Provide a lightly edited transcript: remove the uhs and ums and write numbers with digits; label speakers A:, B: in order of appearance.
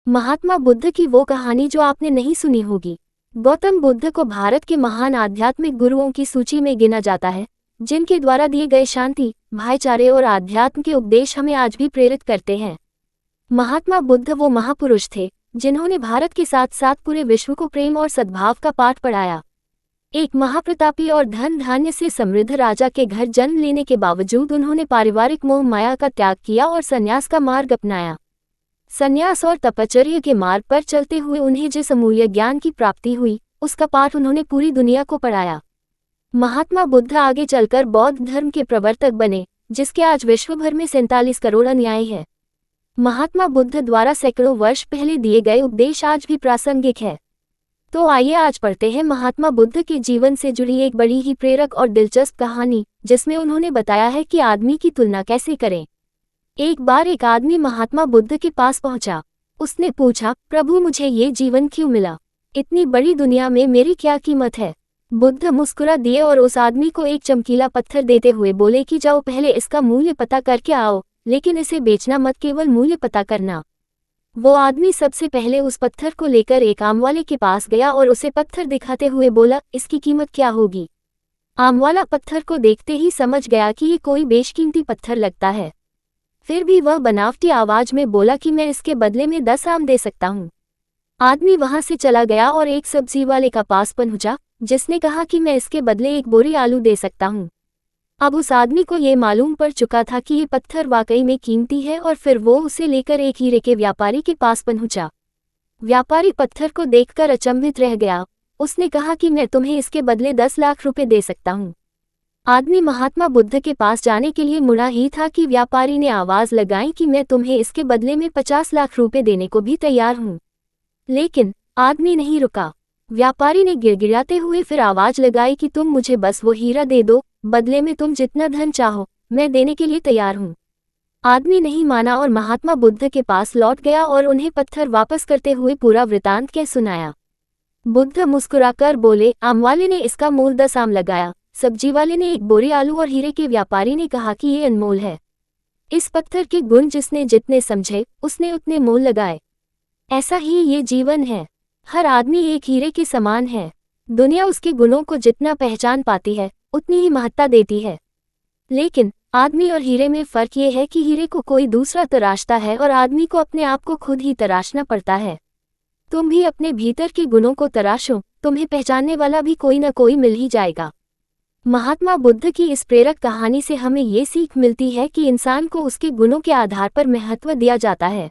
A: महात्मा बुद्ध की वो कहानी जो आपने नहीं सुनी होगी। गौतम बुद्ध को भारत के महान आध्यात्मिक गुरुओं की सूची में गिना जाता है, जिनके द्वारा दिए गए शांति, भाईचारे और आध्यात्म के उपदेश हमें आज भी प्रेरित करते हैं। महात्मा बुद्ध वो महापुरुष थे जिन्होंने भारत के साथ साथ पूरे विश्व को प्रेम और सद्भाव का पाठ पढ़ाया। एक महाप्रतापी और धन धान्य से समृद्ध राजा के घर जन्म लेने के बावजूद उन्होंने पारिवारिक मोह माया का त्याग किया और संन्यास का मार्ग अपनाया। संन्यास और तपश्चर्या के मार्ग पर चलते हुए उन्हें जिस अमूल्य ज्ञान की प्राप्ति हुई, उसका पाठ उन्होंने पूरी दुनिया को पढ़ाया। महात्मा बुद्ध आगे चलकर बौद्ध धर्म के प्रवर्तक बने, जिसके आज विश्व भर में 47 करोड़ अनुयायी हैं। महात्मा बुद्ध द्वारा सैकड़ों वर्ष पहले दिए गए उपदेश आज भी प्रासंगिक है। तो आइए आज पढ़ते हैं महात्मा बुद्ध के जीवन से जुड़ी एक बड़ी ही प्रेरक और दिलचस्प कहानी, जिसमें उन्होंने बताया है कि आदमी की तुलना कैसे करें। एक बार एक आदमी महात्मा बुद्ध के पास पहुंचा। उसने पूछा, प्रभु मुझे ये जीवन क्यों मिला? इतनी बड़ी दुनिया में मेरी क्या कीमत है? बुद्ध मुस्कुरा दिए और उस आदमी को एक चमकीला पत्थर देते हुए बोले कि जाओ पहले इसका मूल्य पता करके आओ, लेकिन इसे बेचना मत, केवल मूल्य पता करना। वो आदमी सबसे पहले उस पत्थर को लेकर एक आमवाले के पास गया और उसे पत्थर दिखाते हुए बोला, इसकी कीमत क्या होगी? आमवाला पत्थर को देखते ही समझ गया कि ये कोई बेशकीमती पत्थर लगता है। फिर भी वह बनावटी आवाज में बोला कि मैं इसके बदले में 10 आम दे सकता हूँ। आदमी वहां से चला गया और एक सब्जी वाले का पास पहुंचा, जिसने कहा कि मैं इसके बदले 1 बोरी आलू दे सकता हूँ। अब उस आदमी को ये मालूम पड़ चुका था कि ये पत्थर वाकई में कीमती है और फिर वो उसे लेकर एक हीरे के व्यापारी के पास पहुंचा। व्यापारी पत्थर को देखकर अचंभित रह गया। उसने कहा कि मैं तुम्हें इसके बदले 10 लाख रुपए दे सकता हूँ। आदमी महात्मा बुद्ध के पास जाने के लिए मुड़ा ही था कि व्यापारी ने आवाज लगाई कि मैं तुम्हें इसके बदले में 50 लाख रुपए देने को भी तैयार हूँ। लेकिन आदमी नहीं रुका। व्यापारी ने गिड़गिड़ाते हुए फिर आवाज लगाई कि तुम मुझे बस वो हीरा दे दो, बदले में तुम जितना धन चाहो मैं देने के लिए तैयार हूँ। आदमी नहीं माना और महात्मा बुद्ध के पास लौट गया और उन्हें पत्थर वापस करते हुए पूरा वृतांत कह सुनाया। बुद्ध मुस्कुराकर बोले, आमवाले ने इसका मूल 10 आम लगाया, सब्जी वाले ने 1 बोरी आलू और हीरे के व्यापारी ने कहा कि ये अनमोल है। इस पत्थर के गुण जिसने जितने समझे उसने उतने मोल लगाए। ऐसा ही ये जीवन है। हर आदमी एक हीरे के समान है। दुनिया उसके गुणों को जितना पहचान पाती है उतनी ही महत्ता देती है। लेकिन आदमी और हीरे में फर्क ये है कि हीरे को कोई दूसरा तराशता है और आदमी को अपने आप को खुद ही तराशना पड़ता है। तुम भी अपने भीतर के गुणों को तराशो, तुम्हें पहचानने वाला भी कोई न कोई मिल ही जाएगा। महात्मा बुद्ध की इस प्रेरक कहानी से हमें ये सीख मिलती है कि इंसान को उसके गुणों के आधार पर महत्व दिया जाता है।